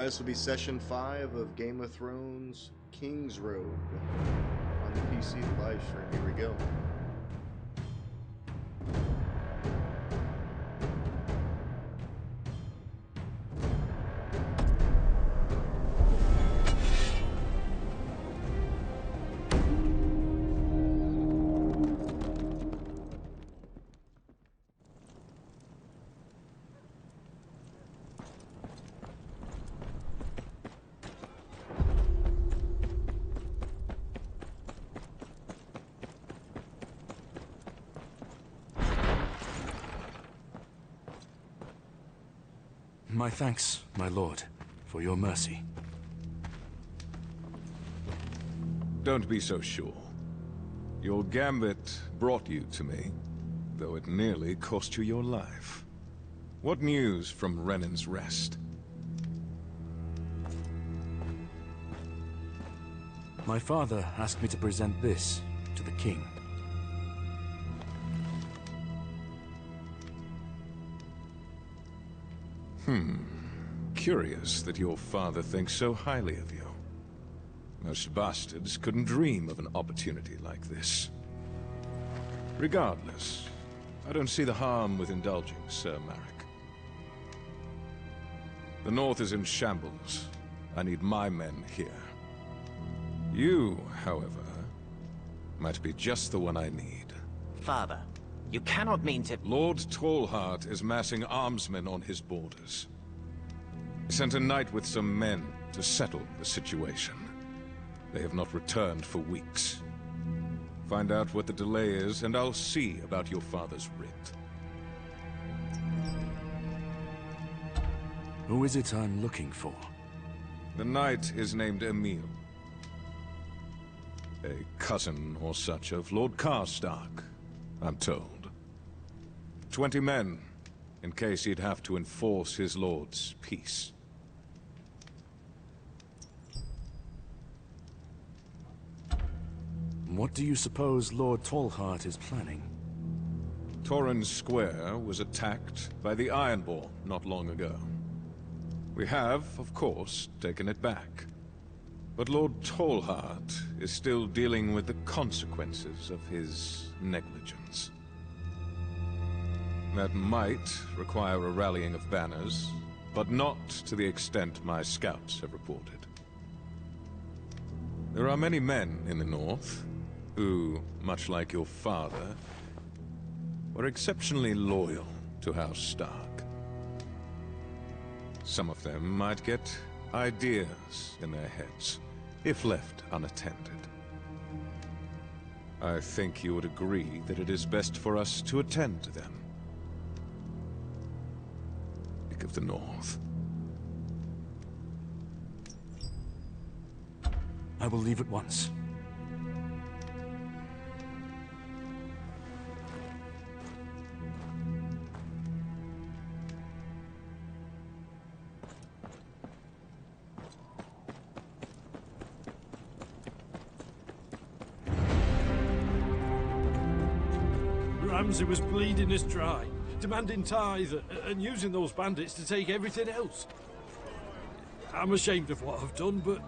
This will be session 5 of Game of Thrones Kingsroad on the PC live stream. Here we go. My thanks, my lord, for your mercy. Don't be so sure. Your gambit brought you to me, though it nearly cost you your life. What news from Renan's Rest? My father asked me to present this to the king. Curious that your father thinks so highly of you. Most bastards couldn't dream of an opportunity like this. Regardless, I don't see the harm with indulging, Sir Marek. The North is in shambles. I need my men here. You, however, might be just the one I need. Father, you cannot mean to... Lord Tallheart is massing armsmen on his borders. He sent a knight with some men to settle the situation. They have not returned for weeks. Find out what the delay is, and I'll see about your father's writ. Who is it I'm looking for? The knight is named Emil. A cousin or such of Lord Karstark, I'm told. 20 men, in case he'd have to enforce his lord's peace. What do you suppose Lord Tallheart is planning? Torrens Square was attacked by the Ironborn not long ago. We have, of course, taken it back. But Lord Tallheart is still dealing with the consequences of his negligence. That might require a rallying of banners, but not to the extent my scouts have reported. There are many men in the north who, much like your father, were exceptionally loyal to House Stark. Some of them might get ideas in their heads, if left unattended. I think you would agree that it is best for us to attend to them. Speak of the North. I will leave at once. Ramsay was bleeding us dry, demanding tithe and using those bandits to take everything else. I'm ashamed of what I've done, but...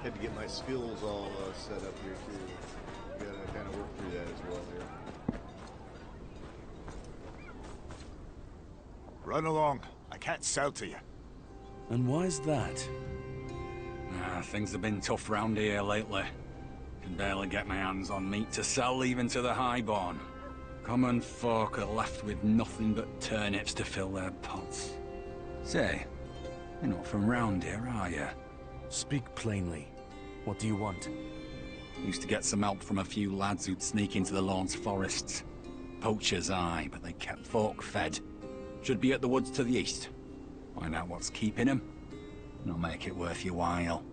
Had to get my skills all set up here too. Gotta kind of work through that as well here. Run along. I can't sell to you. And why's that? Things have been tough round here lately. Can barely get my hands on meat to sell even to the highborn. Common folk are left with nothing but turnips to fill their pots. Say, you're not from round here, are you? Speak plainly. What do you want? Used to get some help from a few lads who'd sneak into the Lawns forests. Poachers, aye, but they kept folk fed. Should be at the woods to the east. Find out what's keeping them, and I'll make it worth your while.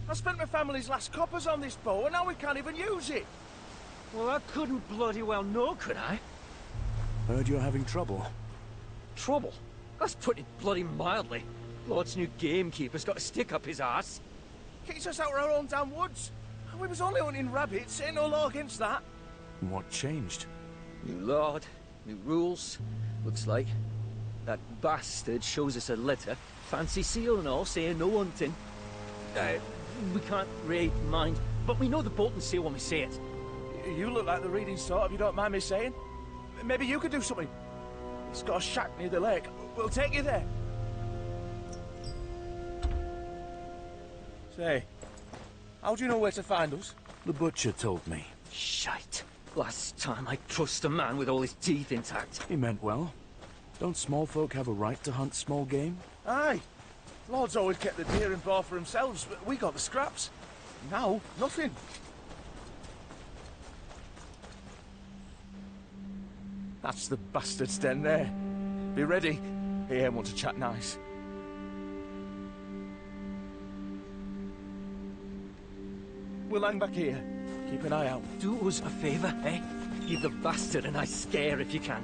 I spent my family's last coppers on this boat, and now we can't even use it. Well, I couldn't bloody well know, could I? Heard you're having trouble. Trouble? That's putting it bloody mildly. Lord's new gamekeeper's got a stick up his arse. Keeps us out of our own damn woods. We was only hunting rabbits, ain't no law against that. What changed? New lord, new rules. Looks like. That bastard shows us a letter, fancy seal and all, saying no hunting. We can't really mind, but we know the bolt and seal when we see it. You look like the reading sort, if you don't mind me saying. Maybe you could do something. It's got a shack near the lake. We'll take you there. Say, how do you know where to find us? The butcher told me. Shite. Last time I trust a man with all his teeth intact. He meant well. Don't small folk have a right to hunt small game? Aye. Lord's always kept the deer and boar for themselves, but we got the scraps. Now, nothing. That's the bastard's den there. Be ready. He ain't want to chat nice. We'll hang back here. Keep an eye out. Do us a favour, eh? Give the bastard a nice scare if you can.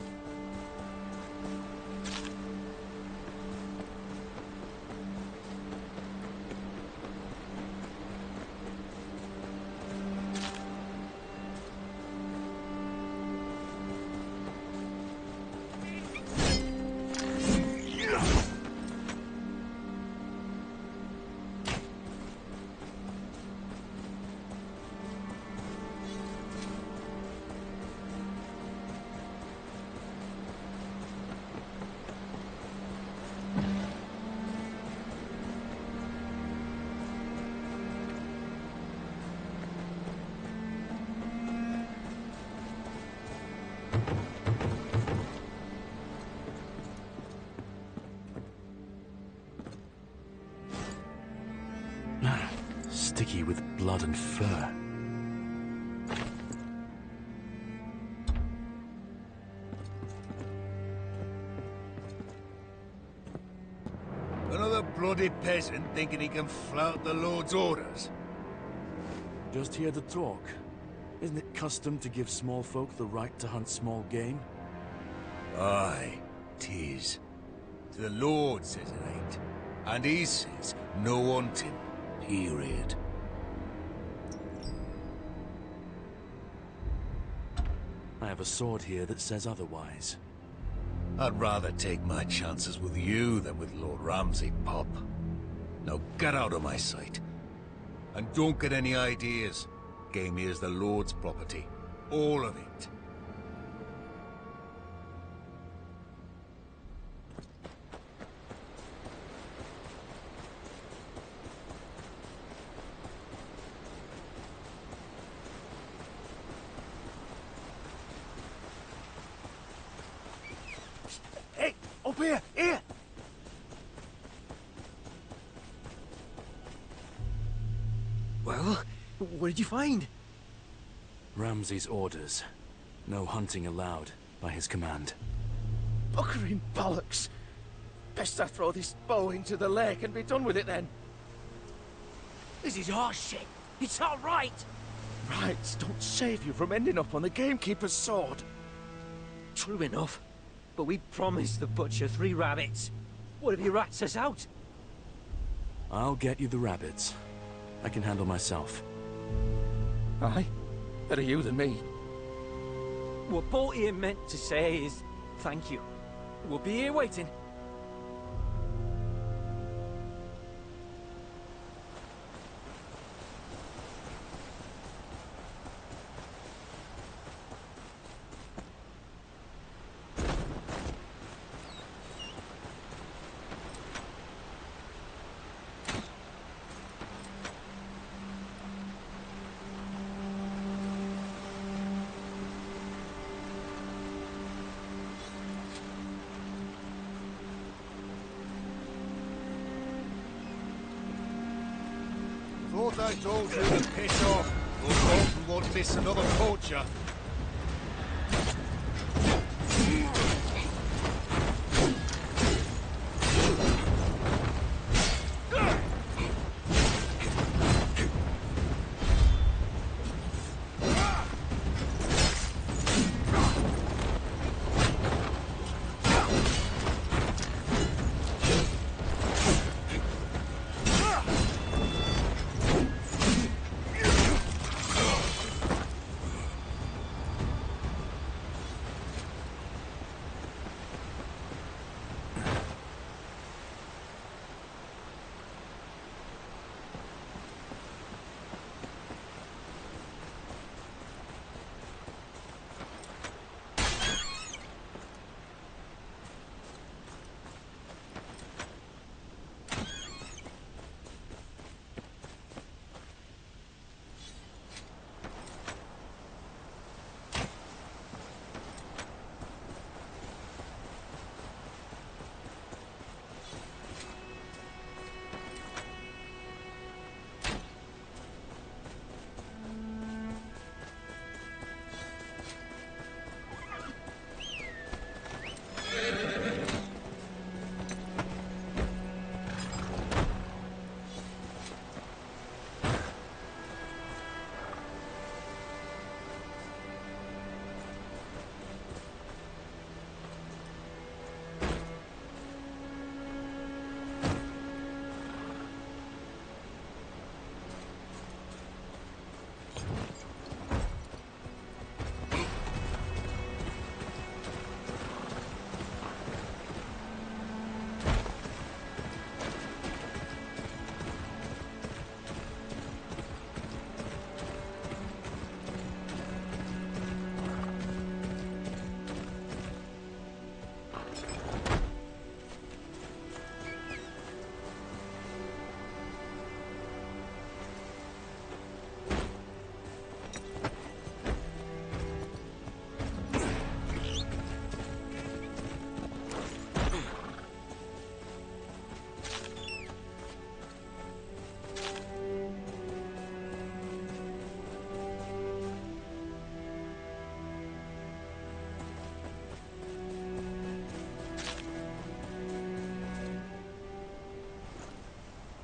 sticky with blood and fur. Another bloody peasant thinking he can flout the Lord's orders. Just hear the talk. Isn't it custom to give small folk the right to hunt small game? Aye, 'tis. The Lord says it ain't. And he says no hunting. Period. I have a sword here that says otherwise. I'd rather take my chances with you than with Lord Ramsay, Pop. Now get out of my sight. And don't get any ideas. Game here's the Lord's property. All of it. Hey, up here, here! Well, what did you find? Ramsay's orders. No hunting allowed, by his command. Buckering bollocks! Best I throw this bow into the lake and be done with it then. This is horse shit. It's all right. Rights don't save you from ending up on the gamekeeper's sword. True enough. But we promised the butcher 3 rabbits. What if he rats us out? I'll get you the rabbits. I can handle myself. Aye? Better you than me. What Boltier meant to say is thank you. We'll be here waiting. Thought I told you to piss off. Lord Bolton won't miss another poacher.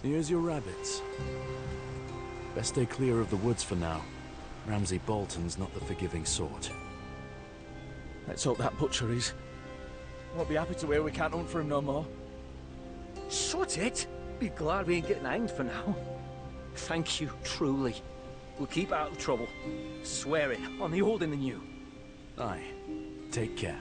Here's your rabbits. Best stay clear of the woods for now. Ramsay Bolton's not the forgiving sort. Let's hope that butcher is. Won't be happy to hear we can't hunt for him no more. Shut it! Be glad we ain't getting hanged for now. Thank you, truly. We'll keep out of trouble. Swear it, on the old and the new. Aye. Take care.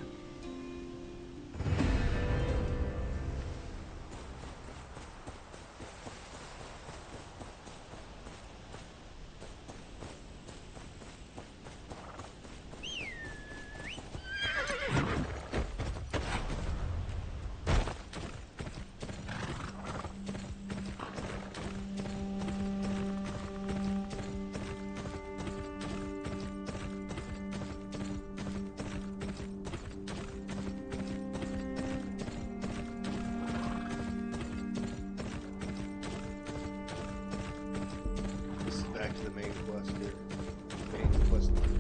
This is back to the main quest here. Main quest line.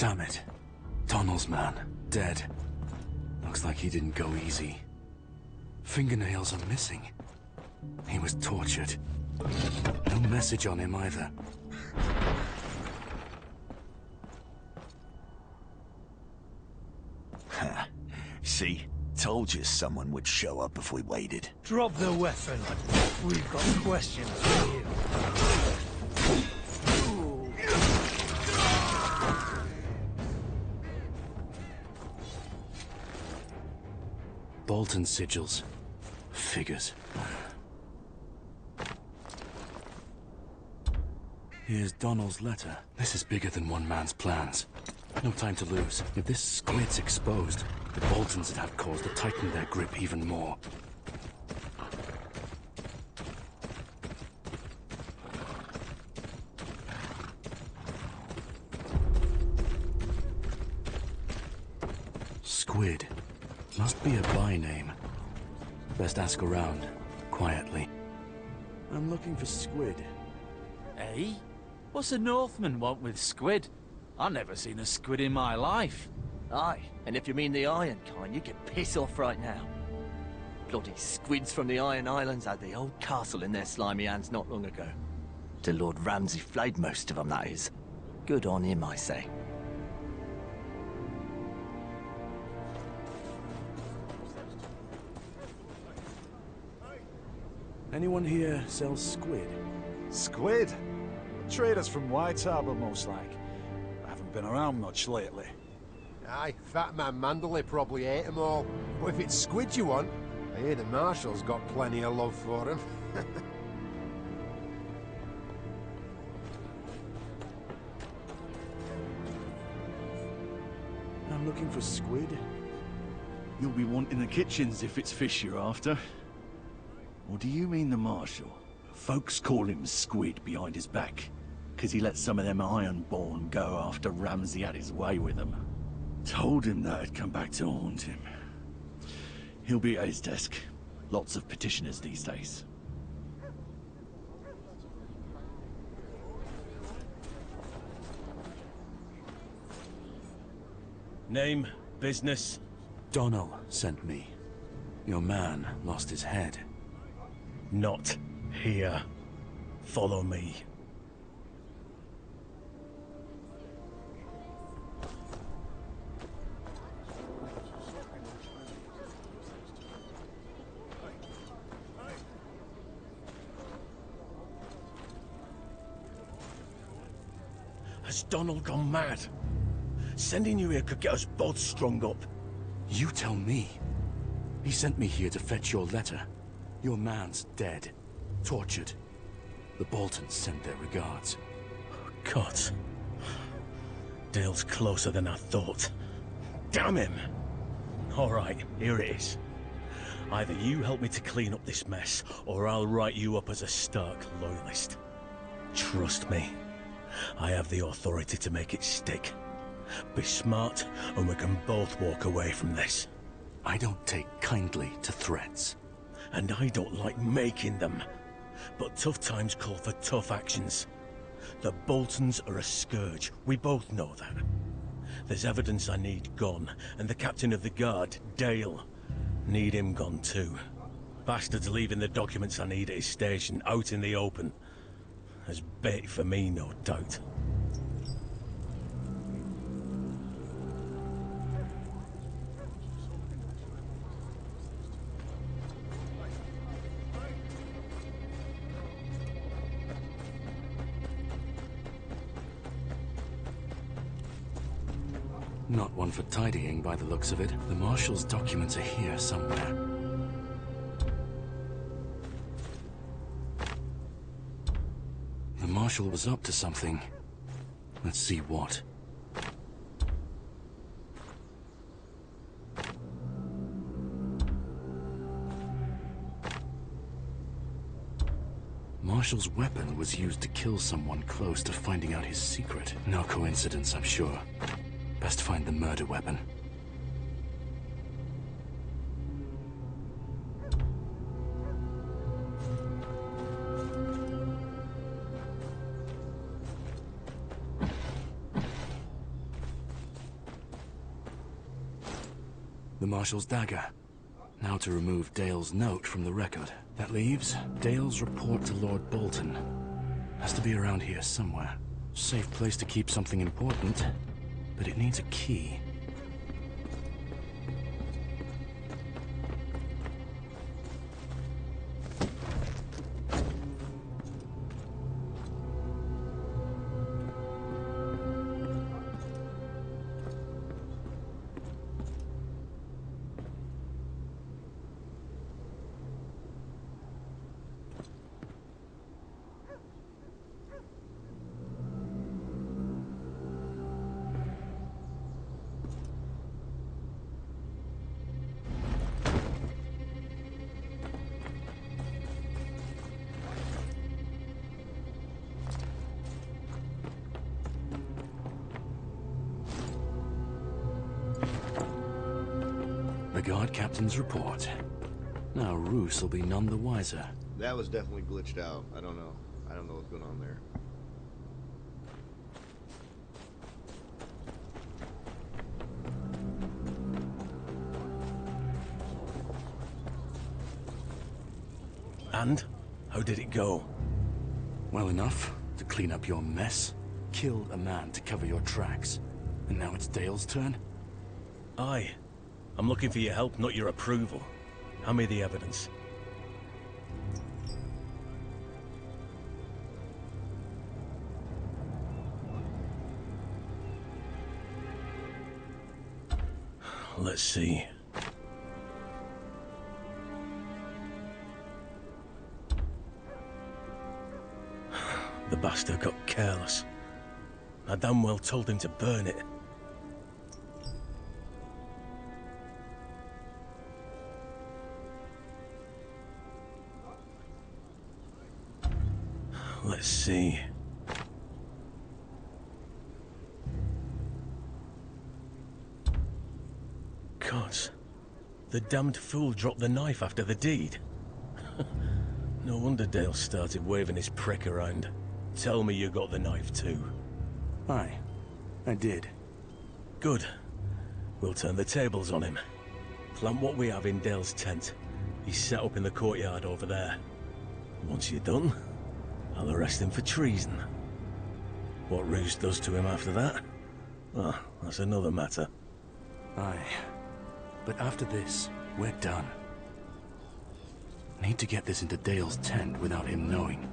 Damn it. Donald's man, dead. Looks like he didn't go easy. Fingernails are missing. He was tortured. No message on him either. See? Told you someone would show up if we waited. Drop the weapon. We've got questions for you. Bolton sigils. Figures. Here's Donald's letter. This is bigger than one man's plans. No time to lose. If this squid's exposed, the Boltons would have cause to tighten their grip even more. Squid. Must be a by name. Best ask around, quietly. I'm looking for Squid. Eh? What's a Northman want with squid? I've never seen a squid in my life. Aye, and if you mean the iron kind, you can piss off right now. Bloody squids from the Iron Islands had the old castle in their slimy hands not long ago. To Lord Ramsay flayed most of them, that is. Good on him, I say. Anyone here sells squid? Squid? Traders from White Harbour, most like. I haven't been around much lately. Aye, Fat Man Manderley probably ate them all. But if it's squid you want, I hear the Marshal's got plenty of love for him. I'm looking for squid. You'll be wanting the kitchens if it's fish you're after. Or do you mean the Marshal? Folks call him Squid behind his back, 'cause he let some of them Ironborn go after Ramsay had his way with them. Told him that'd come back to haunt him. He'll be at his desk. Lots of petitioners these days. Name, business? Donald sent me. Your man lost his head. Not here. Follow me. Has Donald gone mad? Sending you here could get us both strung up. You tell me. He sent me here to fetch your letter. Your man's dead. Tortured. The Boltons sent their regards. God. Dale's closer than I thought. Damn him! Alright, here it is. Either you help me to clean up this mess, or I'll write you up as a Stark loyalist. Trust me. I have the authority to make it stick. Be smart, and we can both walk away from this. I don't take kindly to threats. And I don't like making them. But tough times call for tough actions. The Boltons are a scourge. We both know that. There's evidence I need gone, and the captain of the guard, Dale, need him gone too. Bastard's leaving the documents I need at his station out in the open. As bait for me, no doubt. Not one for tidying by the looks of it. The Marshal's documents are here somewhere. The Marshal was up to something. Let's see what. Marshal's weapon was used to kill someone close to finding out his secret. No coincidence, I'm sure. Best find the murder weapon. the Marshal's dagger. Now to remove Dale's note from the record. That leaves Dale's report to Lord Bolton. Has to be around here somewhere. Safe place to keep something important, but it needs a key. The guard captain's report. Now Roos will be none the wiser. That was definitely glitched out. I don't know. I don't know what's going on there. And? How did it go? Well enough to clean up your mess. Killed a man to cover your tracks. And now it's Dale's turn? Aye. I'm looking for your help, not your approval. Hand me the evidence. Let's see. The bastard got careless. I damn well told him to burn it. Let's see. Gods. The damned fool dropped the knife after the deed. No wonder Dale started waving his prick around. Tell me you got the knife too. Aye, I did. Good. We'll turn the tables on him. Plant what we have in Dale's tent. He's set up in the courtyard over there. Once you're done, I'll arrest him for treason. What Roos does to him after that? Well, that's another matter. Aye. But after this, we're done. Need to get this into Dale's tent without him knowing.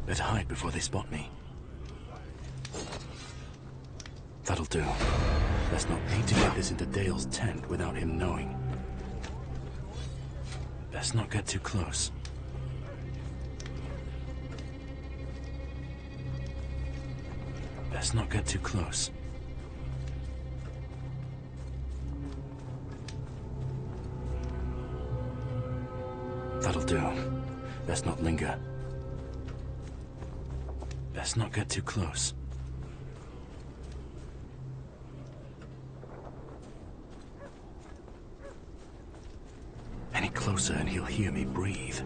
Better hide before they spot me. That'll do. Let's not need to get this into Dale's tent without him knowing. Best not get too close. Best not get too close. That'll do. Best not linger. Best not get too close. Any closer and he'll hear me breathe.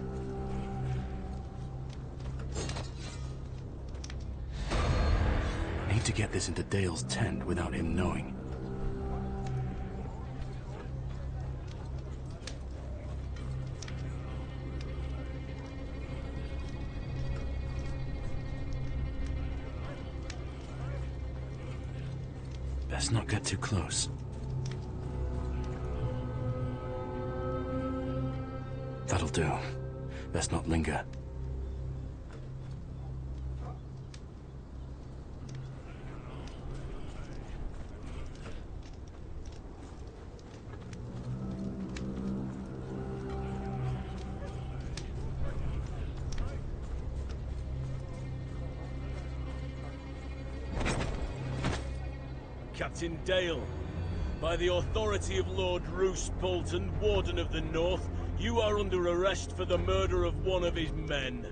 I need to get this into Dale's tent without him knowing. Best not get too close. That'll do. Best not linger. Captain Dale, by the authority of Lord Roos Bolton, Warden of the North, you are under arrest for the murder of one of his men.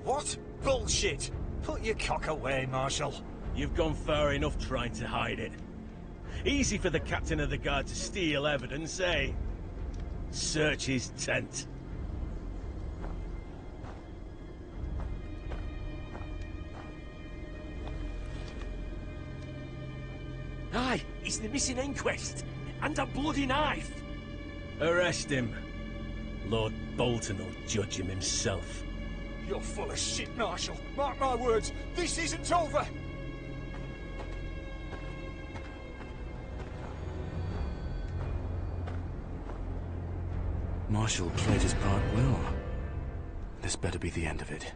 What? Bullshit! Put your cock away, Marshal. You've gone far enough trying to hide it. Easy for the captain of the guard to steal evidence, eh? Search his tent. Aye, it's the missing inquest. And a bloody knife. Arrest him. Lord Bolton will judge him himself. You're full of shit, Marshal. Mark my words, this isn't over. Marshall played his part well. This better be the end of it.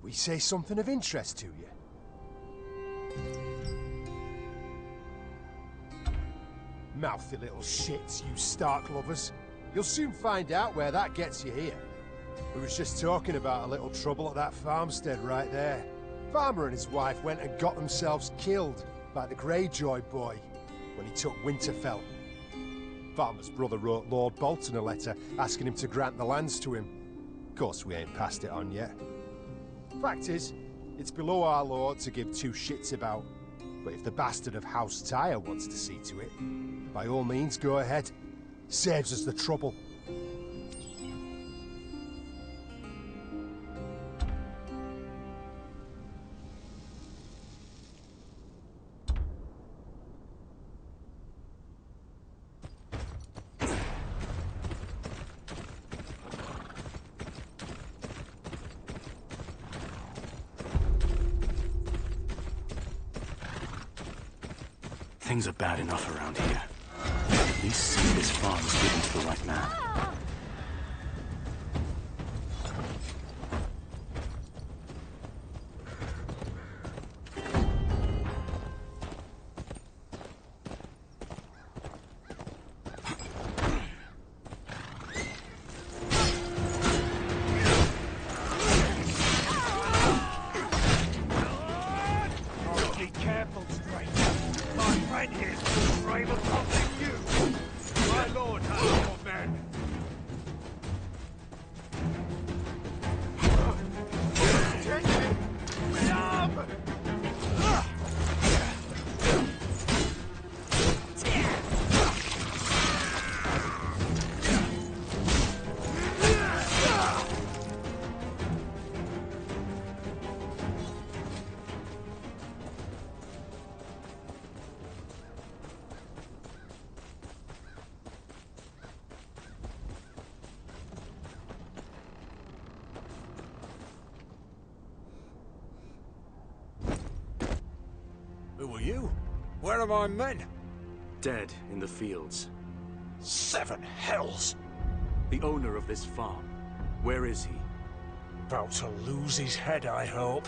We say something of interest to you? Mouthy little shits, you Stark lovers. You'll soon find out where that gets you here. We was just talking about a little trouble at that farmstead right there. Farmer and his wife went and got themselves killed by the Greyjoy boy when he took Winterfell. Farmer's brother wrote Lord Bolton a letter asking him to grant the lands to him. Of course, we ain't passed it on yet. Fact is, it's below our lord to give two shits about. But if the bastard of House Tyre wants to see to it, by all means, go ahead. Saves us the trouble. Things are bad enough around here. At least see this farm's given to the right man. Who are you? Where are my men? Dead in the fields. 7 hells! The owner of this farm. Where is he? About to lose his head, I hope.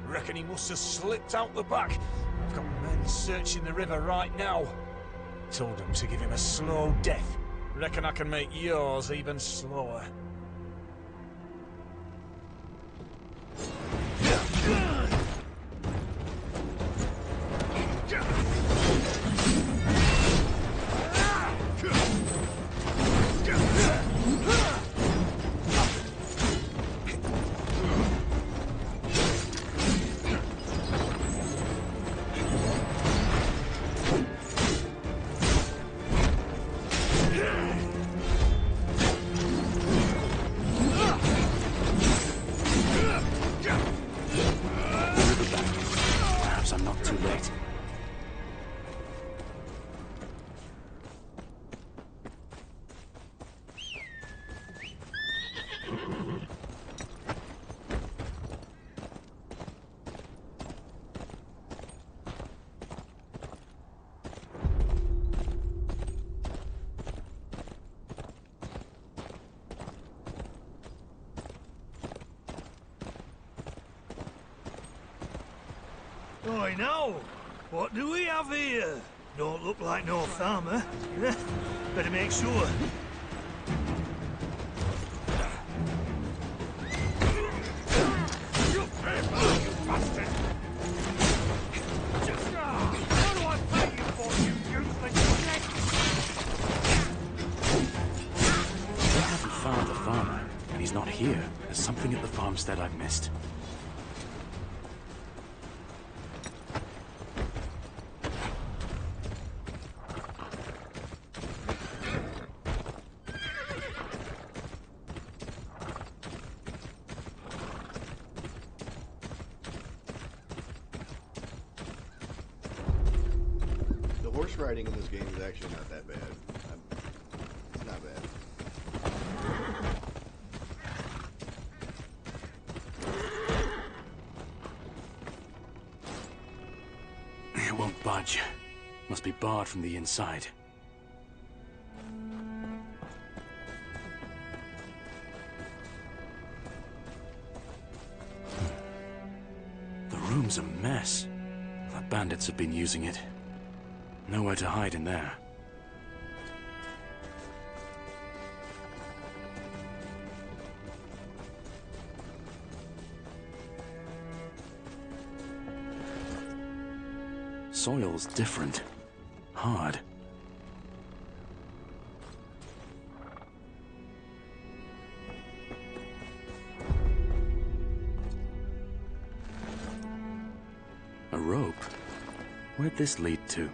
Reckon he must have slipped out the back. I've got men searching the river right now. Told them to give him a slow death. Reckon I can make yours even slower. Oi, now, what do we have here? Don't look like no farmer. Better make sure. I haven't found the farmer, and he's not here. There's something at the farmstead I've missed. The horse riding in this game is actually not that bad. It's not bad. It won't budge. Must be barred from the inside. The room's a mess. The bandits have been using it. Nowhere to hide in there. Soil's different. Hard. A rope? Where'd this lead to?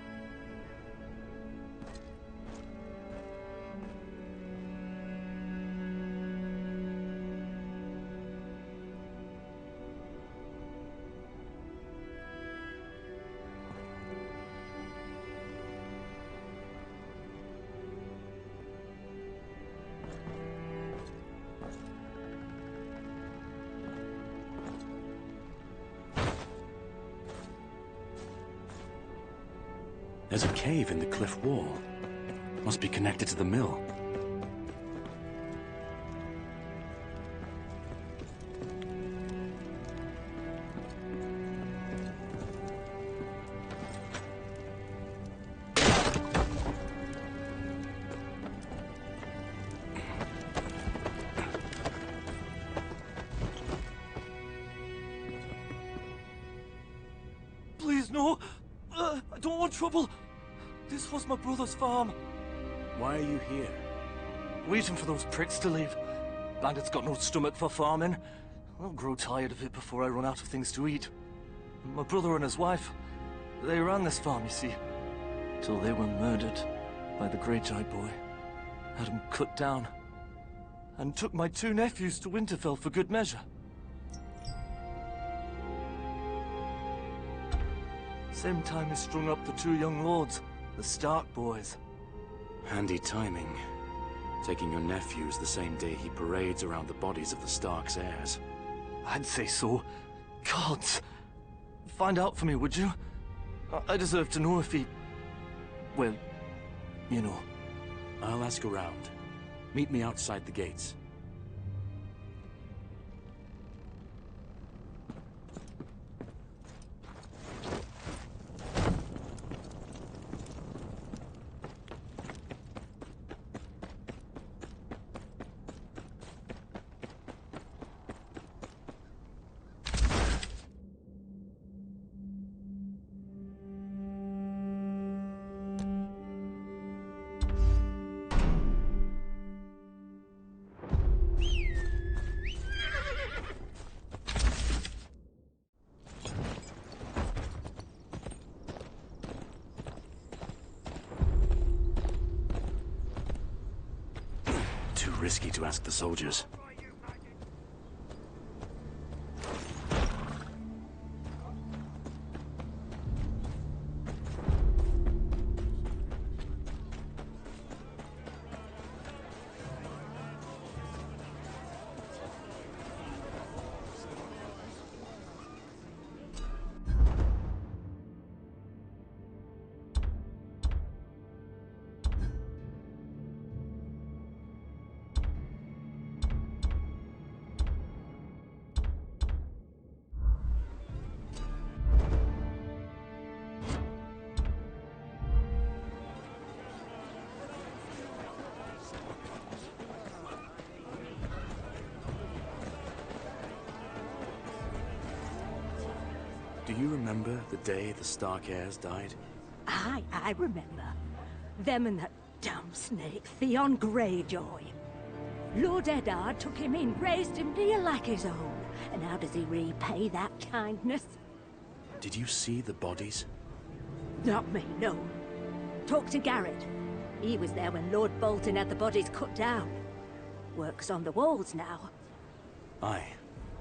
There's a cave in the cliff wall. Must be connected to the mill. Please, no. I don't want trouble. This was my brother's farm. Why are you here? Waiting for those pricks to leave. Bandits got no stomach for farming. I'll grow tired of it before I run out of things to eat. My brother and his wife, they ran this farm, you see. Till they were murdered by the Greyjoy boy. Had them cut down. And took my two nephews to Winterfell for good measure. Same time he strung up the two young lords, the Stark boys. Handy timing. Taking your nephews the same day he parades around the bodies of the Stark's heirs. I'd say so. Gods! Find out for me, would you? I deserve to know if he... well, you know. I'll ask around. Meet me outside the gates. Too risky to ask the soldiers. you remember the day the Stark heirs died? I remember. Them and that damn snake, Theon Greyjoy. Lord Eddard took him in, raised him dear like his own. And how does he repay that kindness? Did you see the bodies? Not me, no. Talk to Garrett. He was there when Lord Bolton had the bodies cut down. Work's on the walls now. Aye.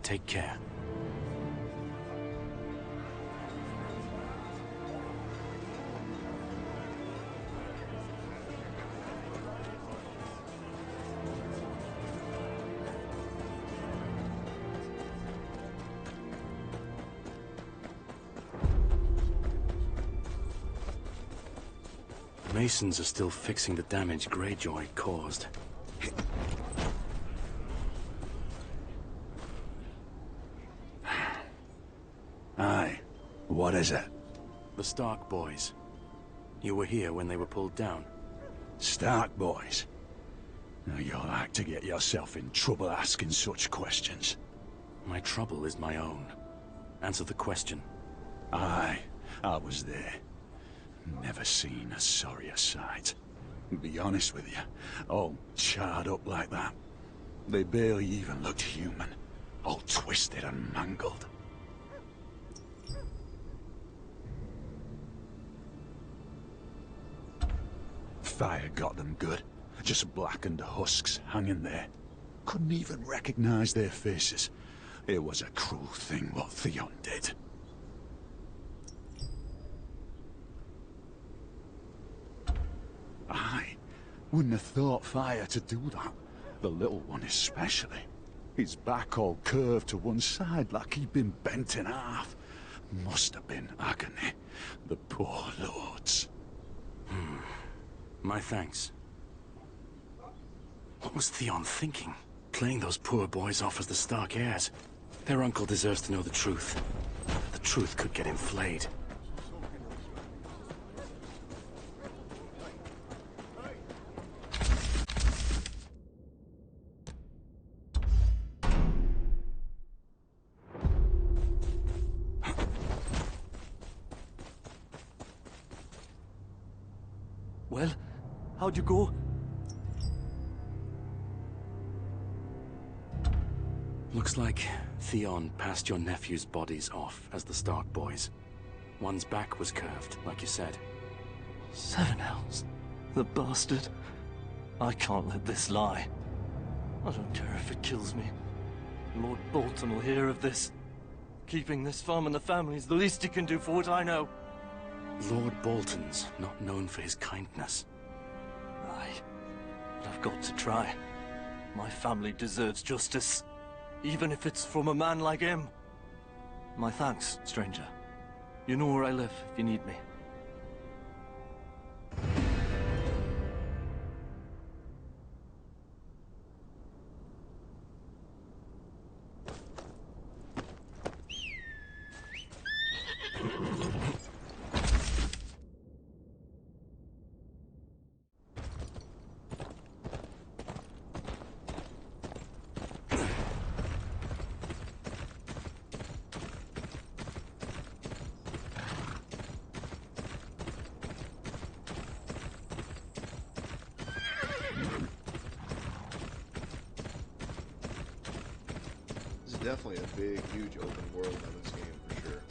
Take care. Masons are still fixing the damage Greyjoy caused. Aye. What is it? The Stark boys. You were here when they were pulled down. Stark boys? Now you'll like to get yourself in trouble asking such questions. My trouble is my own. Answer the question. Aye, I was there. Never seen a sorrier sight. Be honest with you, all charred up like that. They barely even looked human. All twisted and mangled. Fire got them good. Just blackened husks hanging there. Couldn't even recognize their faces. It was a cruel thing what Theon did. Aye. Wouldn't have thought Fire to do that. The little one especially. His back all curved to one side like he'd been bent in half. Must have been agony. The poor lords. My thanks. What was Theon thinking? Playing those poor boys off as the Stark heirs. Their uncle deserves to know the truth. The truth could get him flayed. Well, how'd you go? Looks like Theon passed your nephew's bodies off as the Stark boys. One's back was curved, like you said. 7 hells. The bastard. I can't let this lie. I don't care if it kills me. Lord Bolton will hear of this. Keeping this farm in the family is the least he can do for what I know. Lord Bolton's not known for his kindness. Aye. But I've got to try. My family deserves justice. Even if it's from a man like him. My thanks, stranger. You know where I live if you need me. Definitely a big, huge open world on this game for sure.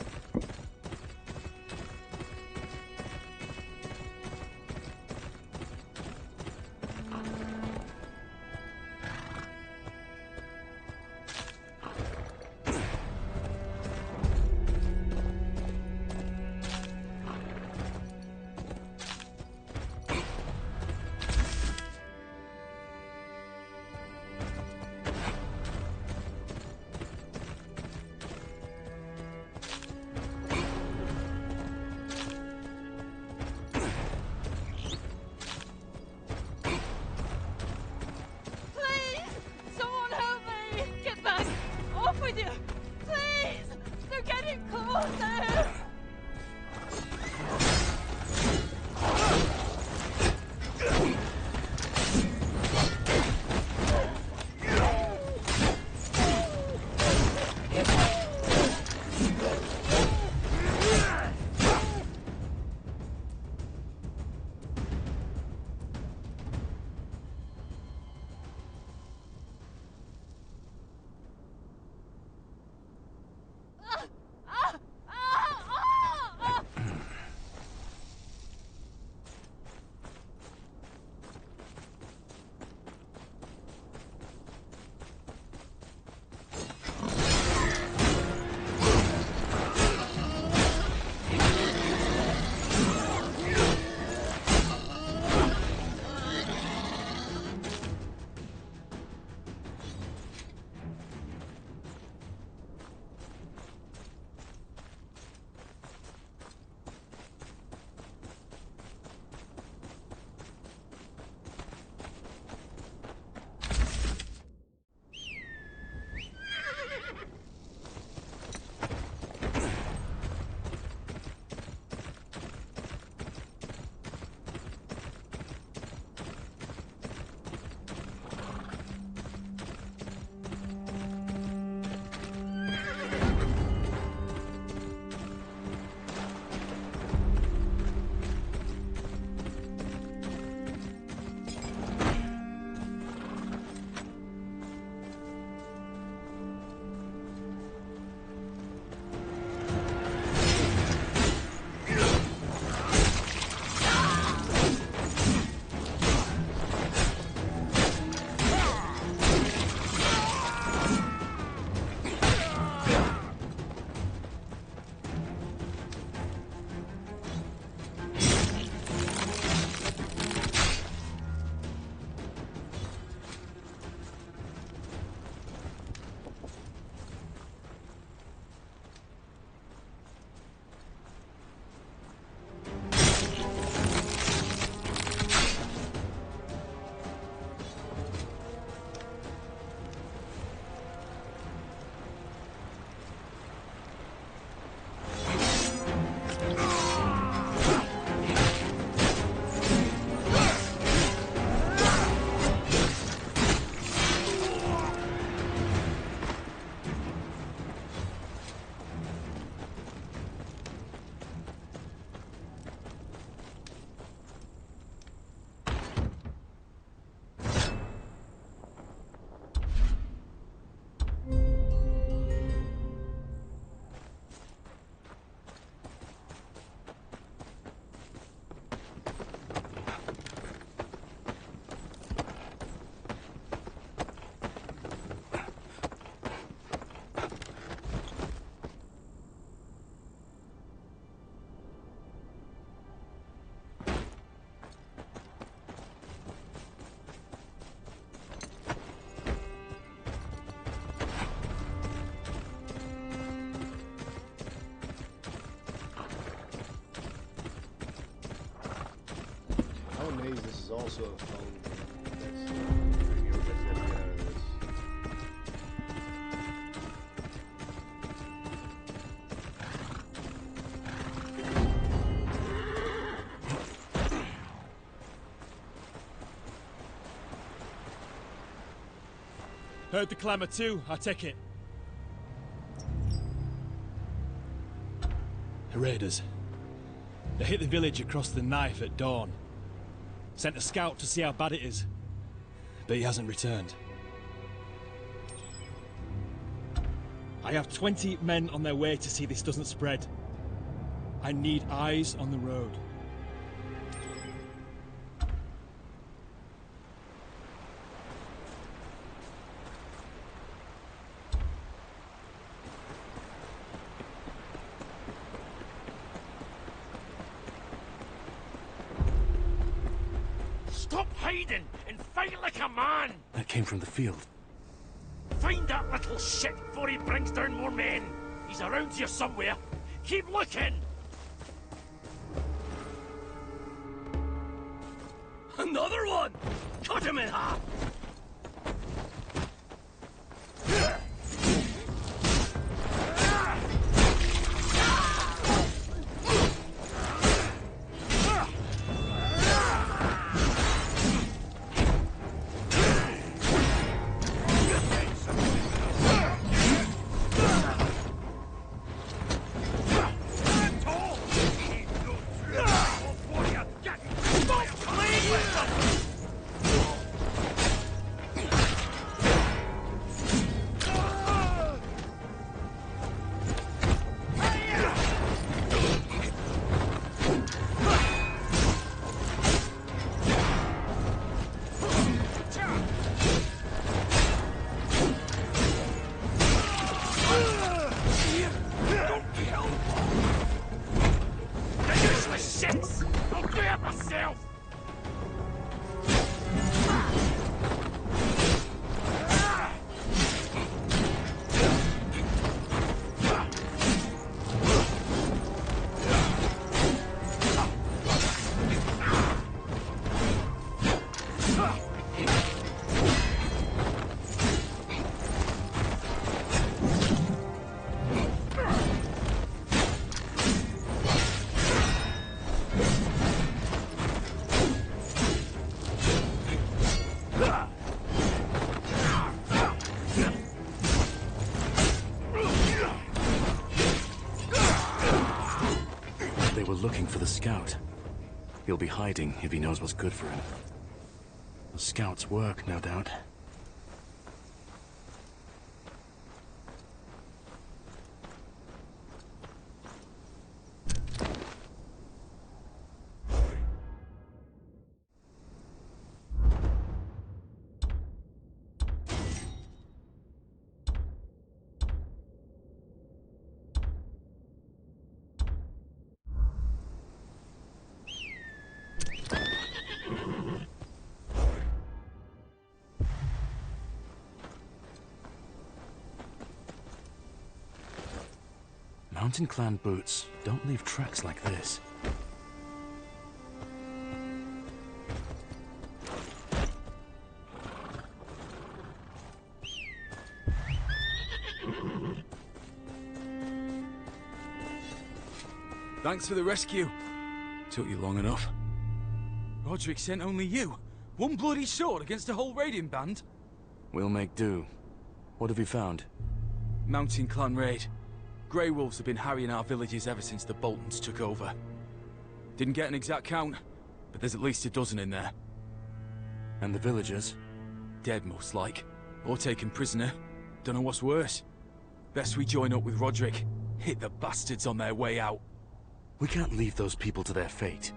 also a phone that's radio that's let me out of this. Heard the clamour too, I take it. Raiders. They hit the village across the knife at dawn. Sent a scout to see how bad it is, but he hasn't returned. I have 20 men on their way to see this doesn't spread. I need eyes on the road. Stop hiding and fight like a man! That came from the field. Find that little shit before he brings down more men! He's around here somewhere! Keep looking! Another one! Cut him in half! Looking for the scout. He'll be hiding if he knows what's good for him. The scout's work, no doubt. Mountain Clan boots don't leave tracks like this. Thanks for the rescue. Took you long enough. Roderick sent only you. One bloody sword against a whole raiding band? We'll make do. What have you found? Mountain Clan raid. Grey Wolves have been harrying our villages ever since the Boltons took over. Didn't get an exact count, but there's at least a dozen in there. And the villagers? Dead, most like. Or taken prisoner. Don't know what's worse. Best we join up with Roderick. Hit the bastards on their way out. We can't leave those people to their fate.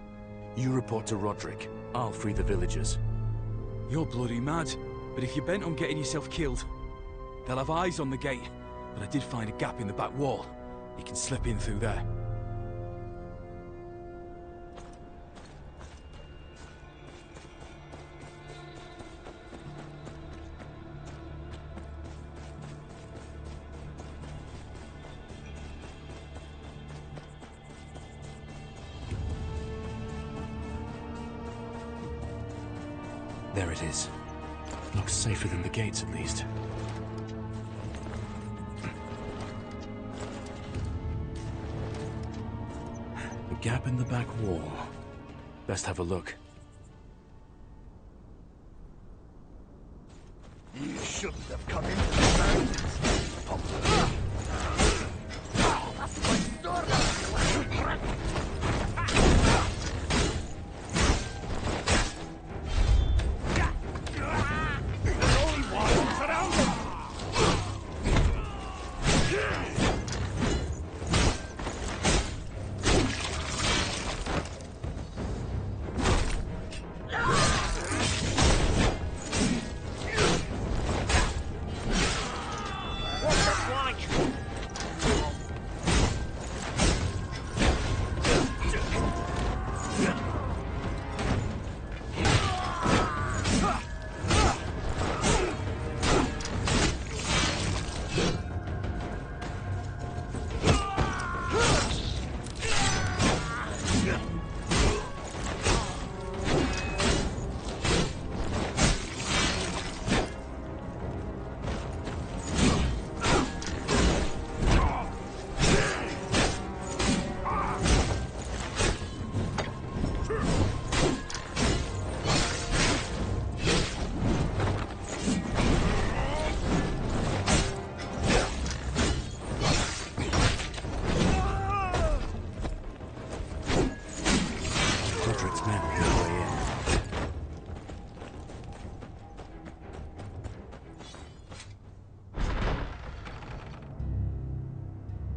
You report to Roderick. I'll free the villagers. You're bloody mad. But if you're bent on getting yourself killed, they'll have eyes on the gate. But I did find a gap in the back wall. You can slip in through there. There it is. Looks safer than the gates, at least. A gap in the back wall. Best have a look. You shouldn't have come into the land.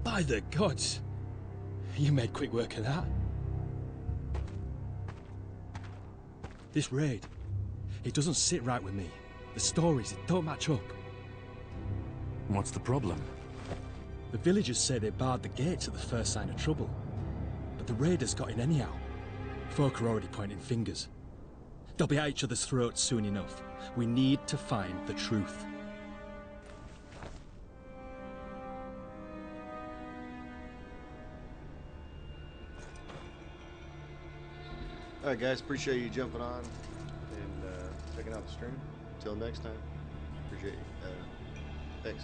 By the gods! You made quick work of that. This raid, it doesn't sit right with me. The stories, it don't match up. What's the problem? The villagers say they barred the gates at the first sign of trouble. But the raiders got in anyhow. Folk are already pointing fingers. They'll be at each other's throats soon enough. We need to find the truth. Alright guys, appreciate you jumping on and checking out the stream. Until next time, appreciate you. Thanks.